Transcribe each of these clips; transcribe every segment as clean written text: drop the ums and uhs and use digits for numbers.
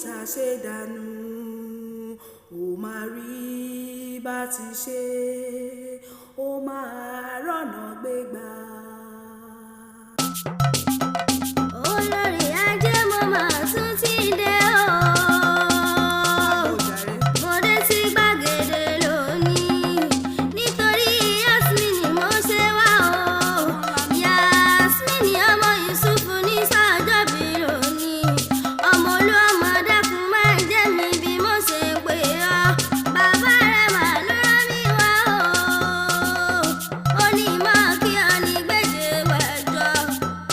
ṣàṣedànù ó máa rí bá ti ṣe ó máa rọ̀nà gbégbá. Olórí ajé mo máa tún ti dé o. Mo dé sí gbàgede lónìí nítorí Yasmini mo ṣe wá o. Yasmini ọmọ Yusufu ní sọ́jọ́bí lónìí. Ọmọ olú ọmọ dákun máa jẹ́ mi bí mo ṣe pè ọ́. Bàbá rẹ̀ mà ló rán mi wá o. Ó ní mọ́ kí ọ ní gbèdé wẹ̀jọ.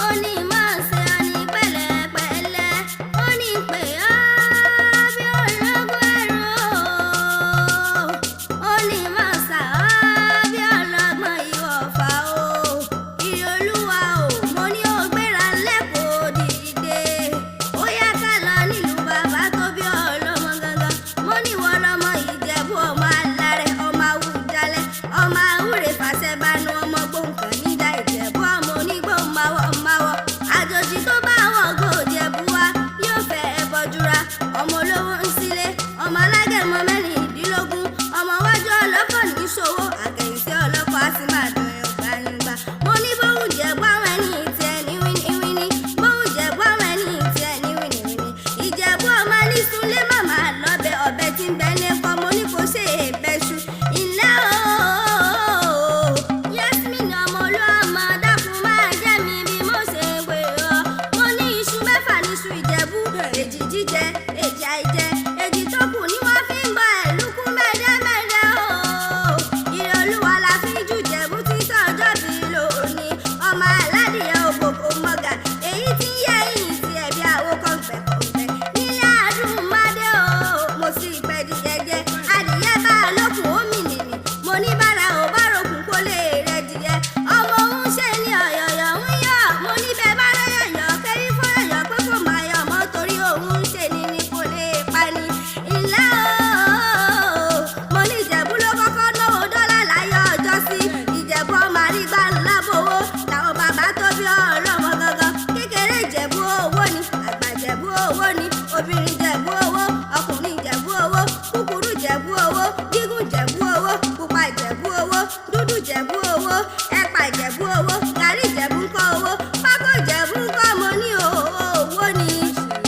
Ó ní mọ́ ṣe ọ ní pẹ̀lẹ́pẹ̀lẹ́. Ó ní pè ọ́ bí ológun ẹrú o. Ó ní mọ́ ṣà ọ́ bí ọlọ́gbọ́n ìwọ̀fà o. Ìrè Olúwa o, mo ní ó gbéra lẹ́kọ̀ọ́ dìde. Ó yá ká lọ nílùú bàbá tó bí ọlọ́mọ gangan. Mo ní ìwọ lọmọ Ìjẹ̀bú ọmọ alárẹ̀ ọmọ Awùjalẹ̀ ọmọ àwúrè fàṣẹbanu ọmọ gbòǹkàn níjà Ìjẹ̀bú ọmọ onígbòhùn máwọ̀. Àjòjì tó bá wọ̀ gò Ìjẹ̀bú wa yóò fẹ́ ẹ bọ́júra. Ọmọ olówó ń sílé ọmọ alágẹ̀mọ mẹ́rìndínlógún ọmọ wájú ọlọ́kọ̀ ní ṣòwò àkẹ́yìnsí ọlọ́kọ̀ á sì máa dùn ẹ̀ gbangba. Mo ní bóun Ìjẹ̀bú àwọn ẹni tiẹ̀ ní wíníwíní bóun Ìjẹ̀bú àwọn ẹni tiẹ̀ ní wíníwíní. Ìjẹ̀bú ọmọ ní súnlé màmá lọ́bẹ̀ ọbẹ̀ tí ń bẹ lẹ́kọ̀ọ́ mo ní kò ṣe é bẹ́ṣu. Ilé o Yasmini ọmọ olú ọmọ dákun máa jẹ́ mi bí mo ṣe pè ọ́. Mo ní iṣu mẹ́fà níṣu Ìjẹ̀bú èjì jíjẹ èjì àìjẹ èjì tó kù ni wọ́n fi ń bọ ẹ̀lúkú mẹ́dẹ́mẹ́dẹ́ o. Ìrè Olúwa la fi jù Ìjẹ̀bú tí sọ́jọ́ bí lónìí. Ọmọ aládìyẹ òkòkò mọ́gà èyí tí ń yẹ yìí ti ẹ̀bí àwo kọ̀ǹpẹ̀kọ̀ǹpẹ̀. Nílé Àdúmọ̀dé o mo sì pẹ́ di jẹjẹ adìyẹ bá lókun ó mì nìní. Mo ní bára ò bá rokùn kó lè rẹ̀ dìyẹ. Ọmọ òun ṣe ní ọ̀yọ̀yọ̀ ń yọ̀. Mo ní bẹ́ẹ̀ bá rẹ̀yọ̀ kẹ́rí fún ẹ̀yọ̀ pé kò máa yọ̀ mọ́ torí òun ṣe ní kò lè pa ni. Ilé o mo ní Ìjẹ̀bú ló kọ́kọ́ náwó dọ́là láyé ọjọ́ sí. Ìjẹ̀bú ọmọ àrígbá ńlá bowó làwọn bàbá tó bí ọlọ́mọ gangan. Kékeré Ìjẹ̀bú owó ni àgbà Ìjẹ̀bú owó ni obìnrin Ìjẹ̀bú owó ọkùnrin Ìjẹ̀bú owó kúkúrú Ìjẹ̀bú owó gígùn Ìjẹ̀bú owó pupa Ìjẹ̀bú owó dúdú Ìjẹ̀bú owó ẹ̀pà Ìjẹ̀bú owó gàrí Ìjẹ̀bú ńkọ́ owó pákó Ìjẹ̀bú ńkọ́ mo ní owó ni.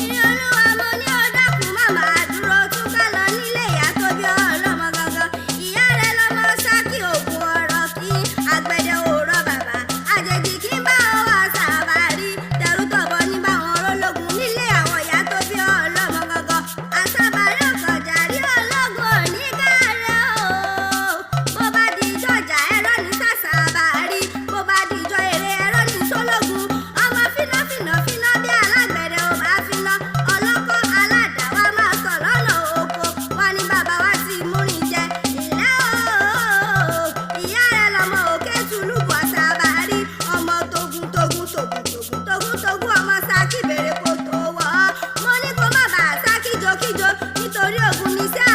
Ìrè Olúwa mo ní ó dákun má máa dúró tún ká lọ nílé ìyá tó bí ọlọ́mọ gangan. Ìyá rẹ̀ lọ́mọ Ṣákì ògùn ọ̀rọ̀ kí àgbẹ̀dẹ òòrọ̀ bàbá àjèjì kí ń bá wọn wá sàbárí tẹ̀rù tọ̀bọ̀ ní báwọn rólógun nílé àwọn ìyá tó bí ọlọ́mọ gangan. Àṣàbárí ọ̀kọ̀jà rí ológun òní kárẹ̀ o. Bó bá di ijó ọjà ẹ̀rọ ní sàṣàbárí bó bá di ijó eré ẹ̀rọ ní sólógun. Ọmọ fínáfínà fíná bí alágbẹ̀dẹ ò bá fíná ọlọ́kọ́ aládàá wa máa sọ lọ́nà oko wọn ní bàbá wa ti múrin jẹ. Ilé o ìyá rẹ̀ lọ́mọ òkè tùlùbù Àṣàbárí ọmọ togun ọmọ Ṣákì bèrè kò tó wọ̀ ọ́. Mo ní kó má bàa sá kíjokíjo nítorí ogun ní sẹ́